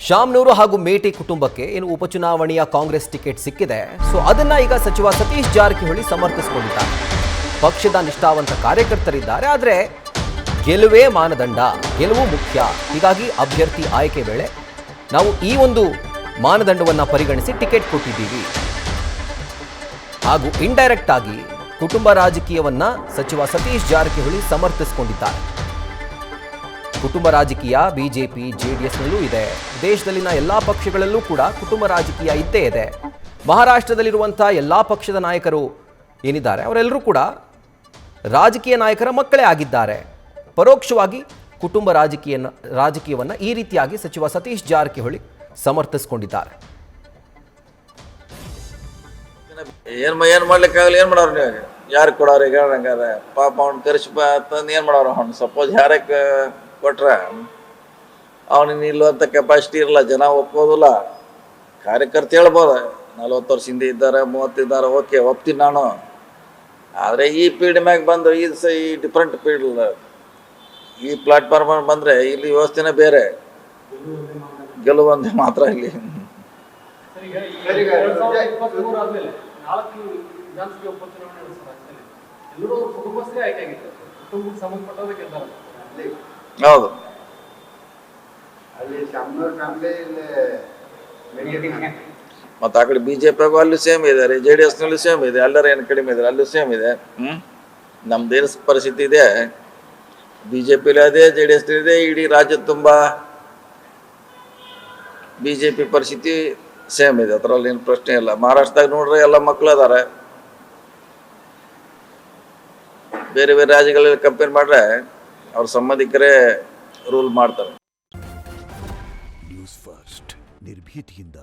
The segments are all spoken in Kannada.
ಶಾಮನೂರು ಹಾಗೂ ಮೇಟಿ ಕುಟುಂಬಕ್ಕೆ ಏನು ಉಪಚುನಾವಣೆಯ ಕಾಂಗ್ರೆಸ್ ಟಿಕೆಟ್ ಸಿಕ್ಕಿದೆ. ಸೊ ಅದನ್ನ ಈಗ ಸಚಿವ ಸತೀಶ್ ಜಾರಕಿಹೊಳಿ ಸಮರ್ಥಿಸಿಕೊಂಡಿದ್ದಾರೆ. ಪಕ್ಷದ ನಿಷ್ಠಾವಂತ ಕಾರ್ಯಕರ್ತರಿದ್ದಾರೆ, ಆದರೆ ಗೆಲುವೇ ಮಾನದಂಡ, ಗೆಲುವು ಮುಖ್ಯ. ಹೀಗಾಗಿ ಅಭ್ಯರ್ಥಿ ಆಯ್ಕೆ ವೇಳೆ ನಾವು ಈ ಒಂದು ಮಾನದಂಡವನ್ನು ಪರಿಗಣಿಸಿ ಟಿಕೆಟ್ ಕೊಟ್ಟಿದ್ದೀವಿ ಹಾಗೂ ಇಂಡೈರೆಕ್ಟ್ ಆಗಿ ಕುಟುಂಬ ರಾಜಕೀಯವನ್ನ ಸಚಿವ ಸತೀಶ್ ಜಾರಕಿಹೊಳಿ ಸಮರ್ಥಿಸಿಕೊಂಡಿದ್ದಾರೆ. ಕುಟುಂಬ ರಾಜಕೀಯ ಬಿಜೆಪಿ ಜೆಡಿಎಸ್ನಲ್ಲೂ ಇದೆ. ದೇಶದಲ್ಲಿನ ಎಲ್ಲಾ ಪಕ್ಷಗಳಲ್ಲೂ ಕೂಡ ಕುಟುಂಬ ರಾಜಕೀಯ ಇದ್ದೇ ಇದೆ. ಮಹಾರಾಷ್ಟ್ರದಲ್ಲಿರುವಂಥ ಎಲ್ಲಾ ಪಕ್ಷದ ನಾಯಕರು ಏನಿದ್ದಾರೆ ಅವರೆಲ್ಲರೂ ಕೂಡ ರಾಜಕೀಯ ನಾಯಕರ ಮಕ್ಕಳೇ ಆಗಿದ್ದಾರೆ. ಪರೋಕ್ಷವಾಗಿ ಕುಟುಂಬ ರಾಜಕೀಯವನ್ನು ಈ ರೀತಿಯಾಗಿ ಸಚಿವ ಸತೀಶ್ ಜಾರಕಿಹೊಳಿ ಸಮರ್ಥಿಸಿಕೊಂಡಿದ್ದಾರೆ. ಏನ್ ಮಾಡ್ಲಿಕ್ಕಾಗಲ್ಲ, ಏನ್ ಮಾಡೋರು ನೀವು? ಯಾರು ಕೊಡೋರು ಈಗ ಹಂಗಾರೆ? ಪಾಪ ಅವ್ನು ಕರೆಸಿ ತಂದು ಏನು ಮಾಡೋರು? ಅವ್ನು ಸಪೋಸ್ ಯಾರಕ್ಕೆ ಕೊಟ್ರೆ ಅವನಿಗೆ ನಿಲ್ಲುವಂಥ ಕೆಪಾಸಿಟಿ ಇರಲ್ಲ, ಜನ ಒಪ್ಪೋದಿಲ್ಲ. ಕಾರ್ಯಕರ್ತ ಹೇಳ್ಬೋದು 40 ವರ್ಷ ಹಿಂದೆ ಇದ್ದಾರೆ, 30 ಇದ್ದಾರೆ, ಓಕೆ ಒಪ್ತೀನಿ ನಾನು. ಆದರೆ ಈ ಪೀಡ್ ಮ್ಯಾಗ ಬಂದು ಈ ಡಿಫ್ರೆಂಟ್ ಪೀಡ್, ಈ ಪ್ಲಾಟ್ಫಾರ್ಮ್ ಬಂದರೆ ಇಲ್ಲಿ ವ್ಯವಸ್ಥೆನೇ ಬೇರೆ, ಗೆಲುವಂತೆ ಮಾತ್ರ ಇಲ್ಲಿ. ಹೌದು, ಮತ್ತು ಆ ಕಡೆ ಬಿಜೆಪಿಯಾಗೂ ಅಲ್ಲೂ ಸೇಮ್ ಇದೆ ರೀ, JDS-ನಲ್ಲೂ ಸೇಮ್ ಇದೆ, ಎಲ್ಲರೂ ಏನು ಕಡಿಮೆ ಇದ್ದಾರೆ ಅಲ್ಲೂ ಸೇಮ್ ಇದೆ. ನಮ್ದೇನು ಪರಿಸ್ಥಿತಿ ಇದೆ, ಬಿಜೆಪಿಲಿ ಅದೇ, JDS ಇದೆ, ಇಡೀ ರಾಜ್ಯದ ತುಂಬ ಬಿಜೆಪಿ ಪರಿಸ್ಥಿತಿ ಸೇಮ್ ಇದೆ, ಅದರಲ್ಲಿ ಏನು ಪ್ರಶ್ನೆ ಇಲ್ಲ. ಮಹಾರಾಷ್ಟ್ರದಾಗ ನೋಡ್ರೆ ಎಲ್ಲ ಮಕ್ಕಳು ಅದಾರೆ, ಬೇರೆ ಬೇರೆ ರಾಜ್ಯಗಳಲ್ಲಿ ಕಂಪೇರ್ ಮಾಡ್ರೆ ಅವ್ರ ಸಂಬಂಧಿಕರೇ ರೂಲ್ ಮಾಡ್ತಾರೆ. ನ್ಯೂಸ್ ಫಸ್ಟ್ ನಿರ್ಭೀತಿಯಿಂದ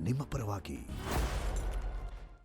ನಿಮ್ಮ ಪರವಾಗಿ.